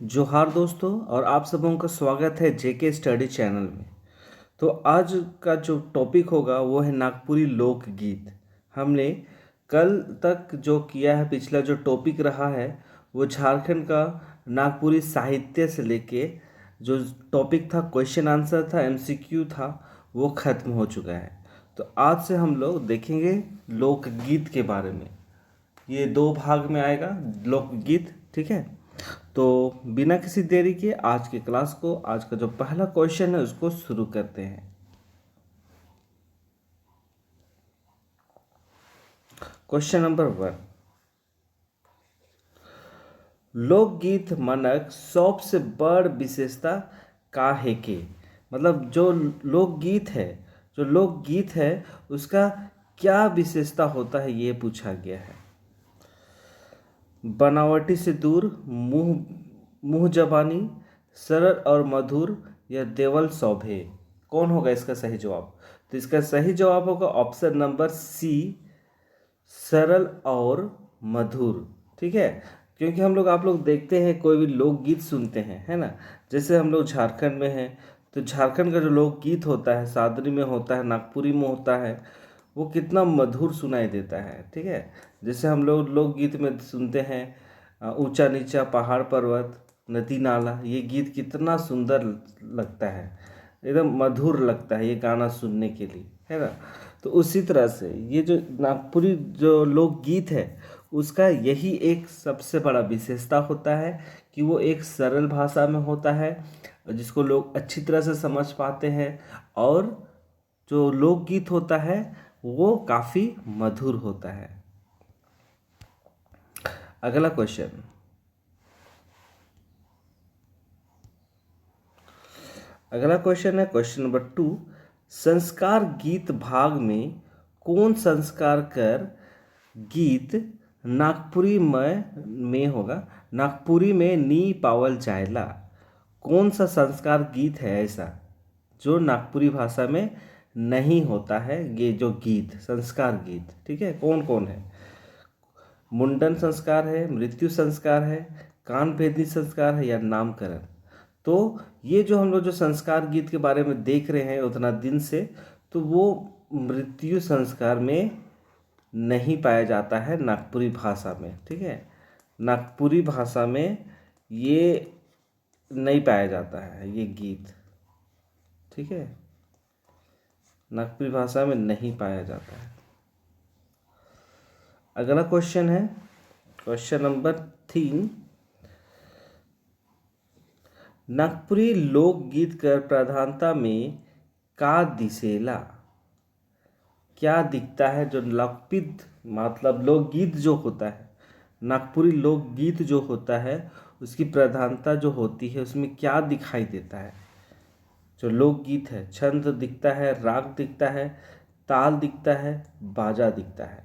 जोहार दोस्तों, और आप सबों का स्वागत है जेके स्टडी चैनल में। तो आज का जो टॉपिक होगा वो है नागपुरी लोकगीत। हमने कल तक जो किया है, पिछला जो टॉपिक रहा है वो झारखंड का नागपुरी साहित्य से लेके जो टॉपिक था, क्वेश्चन आंसर था, एमसीक्यू था, वो खत्म हो चुका है। तो आज से हम लोग देखेंगे लोकगीत के बारे में। ये दो भाग में आएगा लोकगीत, ठीक है। तो बिना किसी देरी के आज के क्लास को, आज का जो पहला क्वेश्चन है उसको शुरू करते हैं। Question number 1। लोकगीत मनक सबसे बड़ विशेषता का है के, मतलब जो लोकगीत है उसका क्या विशेषता होता है, ये पूछा गया है। बनावटी से दूर, मुंह मुंह जबानी, सरल और मधुर, या देवल सौभे। कौन होगा इसका सही जवाब? तो इसका सही जवाब होगा ऑप्शन नंबर सी, सरल और मधुर। ठीक है, क्योंकि हम लोग, आप लोग देखते हैं, कोई भी लोकगीत सुनते हैं, है ना। जैसे हम लोग झारखंड में हैं, तो झारखंड का जो लोकगीत होता है सादरी में होता है, नागपुरी में होता है, वो कितना मधुर सुनाई देता है। ठीक है, जैसे हम लोग लोकगीत में सुनते हैं ऊंचा नीचा पहाड़ पर्वत नदी नाला, ये गीत कितना सुंदर लगता है, एकदम मधुर लगता है ये गाना सुनने के लिए, है ना। तो उसी तरह से ये जो नागपुरी जो लोकगीत है उसका यही एक सबसे बड़ा विशेषता होता है कि वो एक सरल भाषा में होता है, जिसको लोग अच्छी तरह से समझ पाते हैं, और जो लोकगीत होता है वो काफ़ी मधुर होता है। अगला क्वेश्चन। अगला क्वेश्चन है क्वेश्चन नंबर 2। संस्कार गीत भाग में कौन संस्कार कर गीत नागपुरी में होगा, नागपुरी में नी पावल जायला। कौन सा संस्कार गीत है ऐसा जो नागपुरी भाषा में नहीं होता है? ये जो गीत संस्कार गीत, ठीक है, कौन कौन है? मुंडन संस्कार है, मृत्यु संस्कार है, कान भेदनी संस्कार है, या नामकरण। तो ये जो हम लोग जो संस्कार गीत के बारे में देख रहे हैं उतना दिन से, तो वो मृत्यु संस्कार में नहीं पाया जाता है नागपुरी भाषा में। ठीक है, नागपुरी भाषा में ये नहीं पाया जाता है ये गीत। ठीक है, नागपुरी भाषा में नहीं पाया जाता है। अगला क्वेश्चन है क्वेश्चन नंबर 3। नागपुरी लोकगीत कर प्रधानता में का दिसेला। क्या दिखता है? जो लोकगीत मतलब लोकगीत जो होता है, नागपुरी लोकगीत जो होता है, उसकी प्रधानता जो होती है उसमें क्या दिखाई देता है? जो लोकगीत है, छंद दिखता है, राग दिखता है, ताल दिखता है, बाजा दिखता है।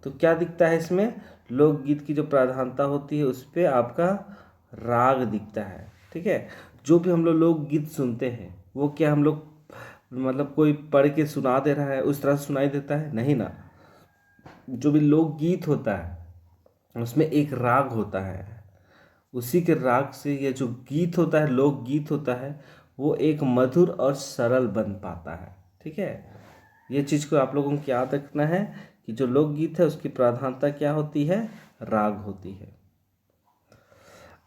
तो क्या दिखता है इसमें? लोकगीत की जो प्रधानता होती है उस पर आपका राग दिखता है। ठीक है, जो भी हम लोग लोकगीत सुनते हैं वो क्या हम लोग, मतलब कोई पढ़ के सुना दे रहा है उस तरह से सुनाई देता है? नहीं ना। जो भी लोकगीत होता है उसमें एक राग होता है, उसी के राग से ये जो गीत होता है, लोकगीत होता है, वो एक मधुर और सरल बन पाता है। ठीक है, ये चीज़ को आप लोगों को याद रखना है कि जो लोकगीत है उसकी प्रधानता क्या होती है? राग होती है।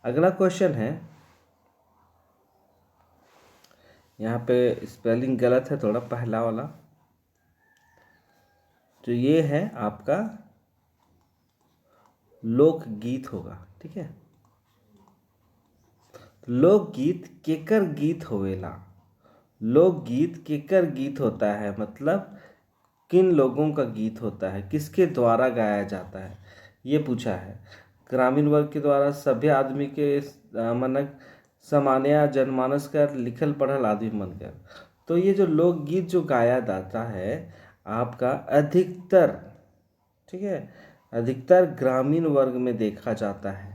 अगला क्वेश्चन है, यहाँ पे स्पेलिंग गलत है थोड़ा, पहला वाला तो ये है आपका लोकगीत होगा। ठीक है, लोकगीत केकर गीत होवेला। लोकगीत केकर गीत होता है, मतलब किन लोगों का गीत होता है, किसके द्वारा गाया जाता है, ये पूछा है। ग्रामीण वर्ग के द्वारा, सभ्य आदमी के मनक, सामान्य जनमानस कर, लिखल पढ़ल आदमी मन कर। तो ये जो लोकगीत जो गाया जाता है आपका अधिकतर, ठीक है, अधिकतर ग्रामीण वर्ग में देखा जाता है।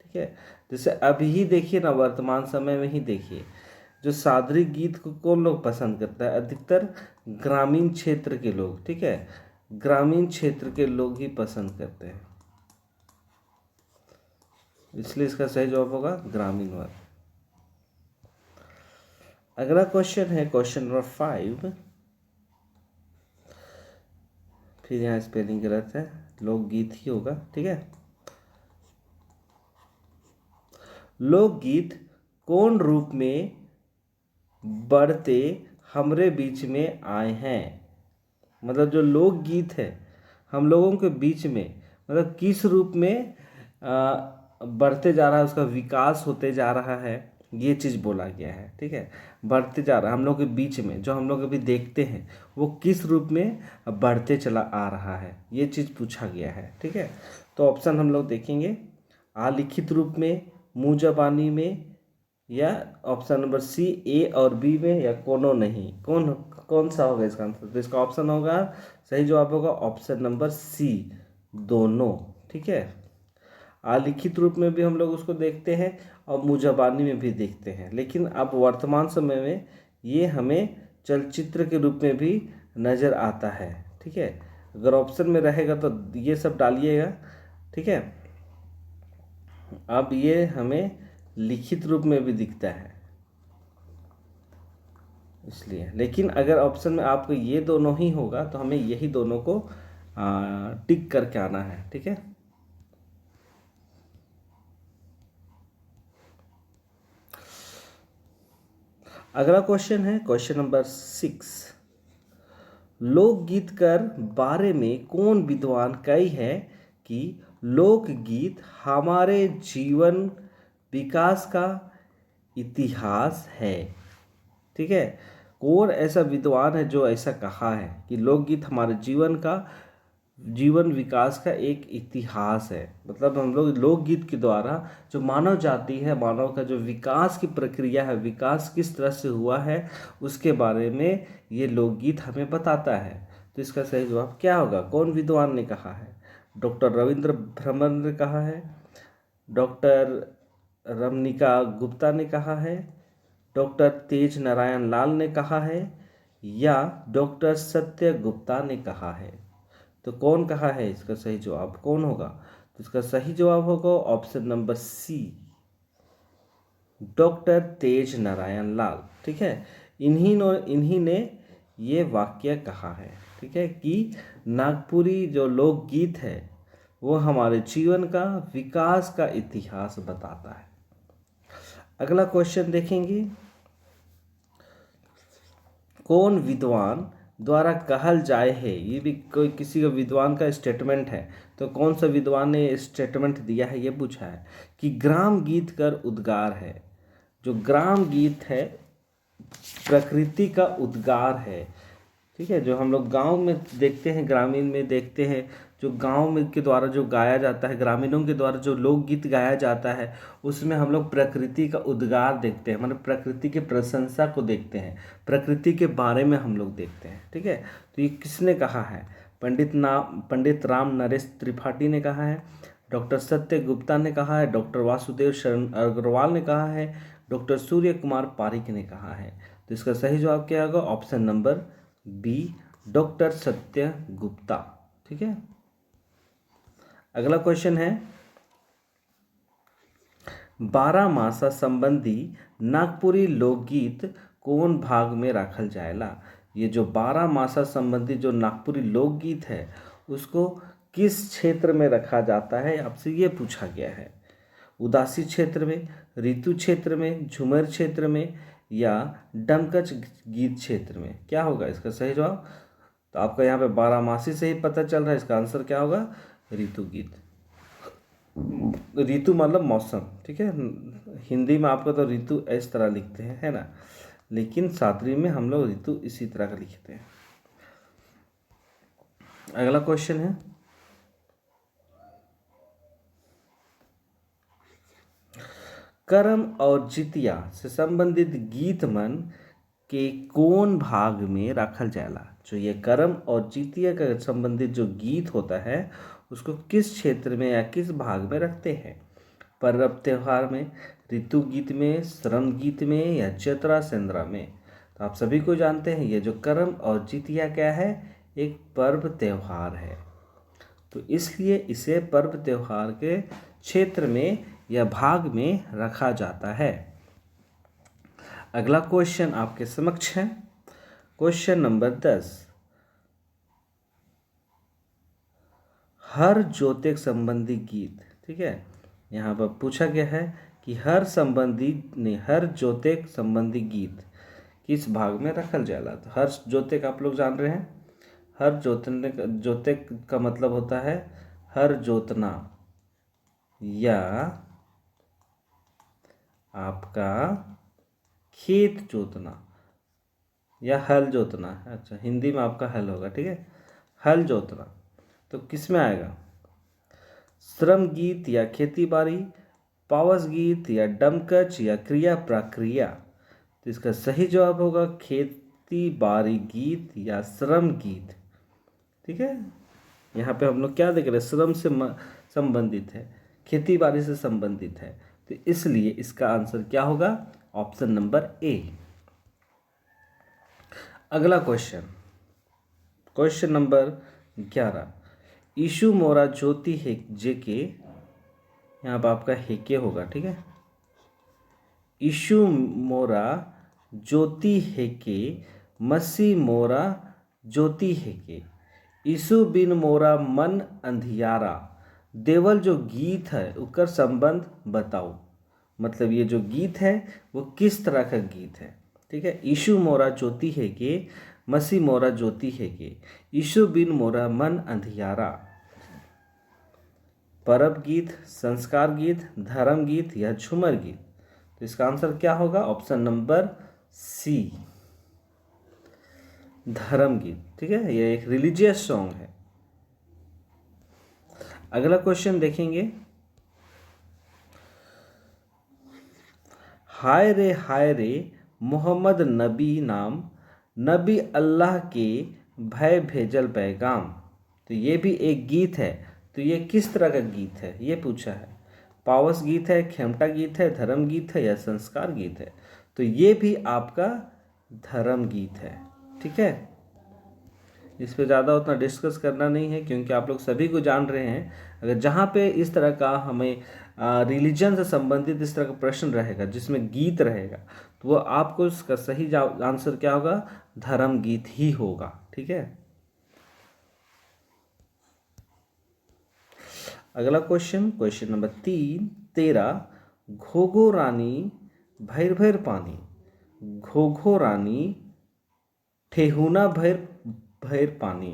ठीक है, जैसे अभी ही देखिए ना, वर्तमान समय में ही देखिए, जो सादरी गीत को कौन लोग पसंद करता है? अधिकतर ग्रामीण क्षेत्र के लोग। ठीक है, ग्रामीण क्षेत्र के लोग ही पसंद करते हैं। इसलिए इसका सही जवाब होगा ग्रामीण वर्ग। अगला क्वेश्चन है क्वेश्चन नंबर 5। फिर यहाँ स्पेलिंग गलत है, लोकगीत ही होगा, ठीक है। लोकगीत कौन रूप में बढ़ते हमरे बीच में आए हैं। मतलब जो लोकगीत है हम लोगों के बीच में, मतलब किस रूप में बढ़ते जा रहा है, उसका विकास होते जा रहा है, ये चीज़ बोला गया है, ठीक है। बढ़ते जा रहा है हम लोग के बीच में, जो हम लोग अभी देखते हैं वो किस रूप में बढ़ते चला आ रहा है, ये चीज़ पूछा गया है, ठीक है। तो ऑप्शन हम लोग देखेंगे, लिखित रूप में, मुँह जबानी में, या ऑप्शन नंबर सी ए और बी में, या कोनो नहीं। कौन सा होगा इसका आंसर। तो इसका ऑप्शन होगा, सही जवाब होगा ऑप्शन नंबर सी, दोनों, ठीक है। लिखित रूप में भी हम लोग उसको देखते हैं और मुँहज़बानी में भी देखते हैं, लेकिन अब वर्तमान समय में ये हमें चलचित्र के रूप में भी नज़र आता है, ठीक है। अगर ऑप्शन में रहेगा तो ये सब डालिएगा, ठीक है। अब ये हमें लिखित रूप में भी दिखता है इसलिए, लेकिन अगर ऑप्शन में आपको ये दोनों ही होगा तो हमें यही दोनों को टिक करके आना है, ठीक है। अगला क्वेश्चन है क्वेश्चन नंबर 6। लोकगीत कर बारे में कौन विद्वान कही है कि लोकगीत हमारे जीवन विकास का इतिहास है, ठीक है। कौन ऐसा विद्वान है जो ऐसा कहा है कि लोकगीत हमारे जीवन विकास का एक इतिहास है। मतलब हम लोग लोकगीत के द्वारा जो मानव जाति है, मानव का जो विकास की प्रक्रिया है, विकास किस तरह से हुआ है, उसके बारे में ये लोकगीत हमें बताता है। तो इसका सही जवाब क्या होगा, कौन विद्वान ने कहा है। डॉक्टर रविंद्र भ्रमर ने कहा है, डॉक्टर रमनिका गुप्ता ने कहा है, डॉक्टर तेज नारायण लाल ने कहा है, या डॉक्टर सत्य गुप्ता ने कहा है। तो कौन कहा है, इसका सही जवाब कौन होगा। तो इसका सही जवाब होगा ऑप्शन नंबर सी, डॉक्टर तेज नारायण लाल, ठीक है। इन्हीं ने ये वाक्य कहा है, ठीक है, कि नागपुरी जो लोकगीत है वो हमारे जीवन का विकास का इतिहास बताता है। अगला क्वेश्चन देखेंगे, कौन विद्वान द्वारा कहल जाए है। ये भी कोई किसी का विद्वान का स्टेटमेंट है, तो कौन सा विद्वान ने स्टेटमेंट दिया है, ये पूछा है कि ग्राम गीत कर उद्गार है। जो ग्राम गीत है प्रकृति का उद्गार है, ठीक है। जो हम लोग गांव में देखते हैं, ग्रामीण में देखते हैं, जो गांव में के द्वारा जो गाया जाता है, ग्रामीणों के द्वारा जो लोकगीत गाया जाता है, उसमें हम लोग प्रकृति का उद्गार देखते हैं, मतलब प्रकृति के प्रशंसा को देखते हैं, प्रकृति के बारे में हम लोग देखते हैं, ठीक है। तो ये किसने कहा है, पंडित राम नरेश त्रिपाठी ने कहा है, डॉक्टर सत्य गुप्ता ने कहा है, डॉक्टर वासुदेव शरण अग्रवाल ने कहा है, डॉक्टर सूर्य कुमार पारिक ने कहा है। तो इसका सही जवाब क्या होगा, ऑप्शन नंबर बी, डॉक्टर सत्य गुप्ता, ठीक है। अगला क्वेश्चन है, 12मासा संबंधी नागपुरी लोकगीत कौन भाग में रखल जाएला। ये जो 12मासा संबंधी जो नागपुरी लोकगीत है उसको किस क्षेत्र में रखा जाता है, आपसे ये पूछा गया है। उदासी क्षेत्र में, ऋतु क्षेत्र में, झूमर क्षेत्र में, या डमकच गीत क्षेत्र में। क्या होगा इसका सही जवाब। तो आपका यहाँ पे 12मासी से ही पता चल रहा है, इसका आंसर क्या होगा, ऋतु गीत। ऋतु मतलब मौसम, ठीक है। हिंदी में आपको तो ऋतु इस तरह लिखते हैं, है ना, लेकिन सातवीं में हम लोग ऋतु इसी तरह का लिखते हैं। अगला क्वेश्चन है, करम और जितिया से संबंधित गीत मन के कौन भाग में रखल जाएला। जो ये करम और जितिया का संबंधित जो गीत होता है उसको किस क्षेत्र में या किस भाग में रखते हैं। पर्व त्योहार में, ऋतु गीत में, श्रम गीत में, या चैत्रा सेंद्रा में। तो आप सभी को जानते हैं ये जो करम और जितिया क्या है, एक पर्व त्योहार है, तो इसलिए इसे पर्व त्योहार के क्षेत्र में या भाग में रखा जाता है। अगला क्वेश्चन आपके समक्ष है, क्वेश्चन नंबर 10। हर ज्योतिक संबंधी गीत, ठीक है, यहाँ पर पूछा गया है कि हर ज्योतिक संबंधी गीत किस भाग में रखल जाला। तो हर ज्योतिक आप लोग जान रहे हैं, हर ज्योतिक का मतलब होता है हर जोतना या आपका खेत जोतना या हल जोतना। अच्छा, हिंदी में आपका हल होगा, ठीक है, हल जोतना। तो किस में आएगा, श्रम गीत या खेती बाड़ी, पावस गीत या डमकच या क्रिया प्रक्रिया। तो इसका सही जवाब होगा खेती बाड़ी गीत या श्रम गीत, ठीक है। यहाँ पे हम लोग क्या देख रहे हैं, श्रम से संबंधित है, खेती बाड़ी से संबंधित है, तो इसलिए इसका आंसर क्या होगा, ऑप्शन नंबर ए। अगला क्वेश्चन, क्वेश्चन नंबर 11। ईशु मोरा ज्योति है जेके, यहाँ पर आपका हेके होगा, ठीक है। ईशु मोरा ज्योति हेके, मसी मोरा ज्योति हेके, ईशु बिन मोरा मन अंधियारा। देवल जो गीत है उकर संबंध बताओ। मतलब ये जो गीत है वो किस तरह का गीत है, ठीक है। ईशु मोरा ज्योति हेके, मसी मोरा ज्योति हेके, ईशु बिन मोरा मन अंधियारा। परब गीत, संस्कार गीत, धर्म गीत या झूमर गीत। तो इसका आंसर क्या होगा, ऑप्शन नंबर सी, धर्म गीत, ठीक है। ये एक रिलीजियस सॉन्ग है। अगला क्वेश्चन देखेंगे, हाय रे मोहम्मद नबी नाम, नबी अल्लाह के भय भेजल पैगाम। तो ये भी एक गीत है। तो ये किस तरह का गीत है, ये पूछा है। पावस गीत है, खेमटा गीत है, धर्म गीत है या संस्कार गीत है। तो ये भी आपका धर्म गीत है, ठीक है। इस पे ज़्यादा उतना डिस्कस करना नहीं है क्योंकि आप लोग सभी को जान रहे हैं। अगर जहाँ पे इस तरह का हमें रिलीजन से संबंधित इस तरह का प्रश्न रहेगा जिसमें गीत रहेगा, तो वो आपको इसका सही आंसर क्या होगा, धर्म गीत ही होगा, ठीक है। अगला क्वेश्चन, क्वेश्चन नंबर 13। घोघो रानी भैर भैर पानी, घोघो रानी ठेहुना भैर भैर पानी,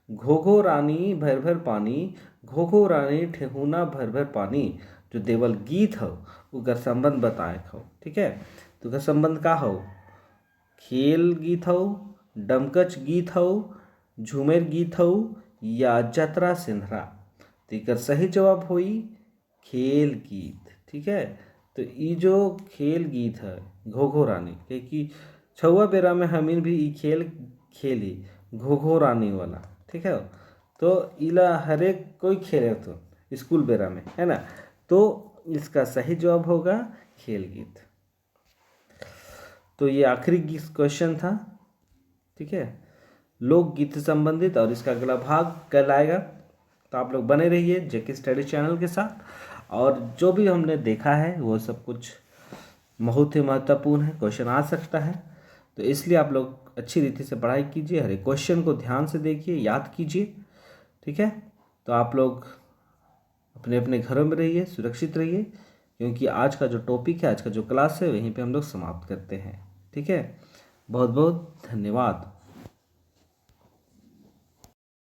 घोघो रानी भैर भैर पानी, घोघो रानी ठेहुना भैर भैर पानी। जो देवल गीत हो उकर संबंध बताए हो, ठीक है। तो उकर संबंध का हो, खेल गीत हो, डमकच गीत हो, झूमेर गीत हो या जतरा सिंधरा। तो इकर सही जवाब होई खेल गीत, ठीक है। तो ये जो खेल गीत है घोघो रानी, क्योंकि छुआ बेरा में हमीन भी ये खेल खेली घोघो रानी वाला, ठीक है। तो इला हरेक कोई खेले तो स्कूल बेरा में, है ना। तो इसका सही जवाब होगा खेल गीत। तो ये आखिरी क्वेश्चन था, ठीक है, लोकगीत से संबंधित। और इसका अगला भाग कल आएगा। तो आप लोग बने रहिए जेके स्टडी चैनल के साथ। और जो भी हमने देखा है वो सब कुछ बहुत ही महत्वपूर्ण है, क्वेश्चन आ सकता है। तो इसलिए आप लोग अच्छी रीति से पढ़ाई कीजिए, हर एक क्वेश्चन को ध्यान से देखिए, याद कीजिए, ठीक है। तो आप लोग अपने अपने घरों में रहिए, सुरक्षित रहिए, क्योंकि आज का जो टॉपिक है, आज का जो क्लास है, वहीं पे हम लोग समाप्त करते हैं, ठीक है। बहुत बहुत धन्यवाद।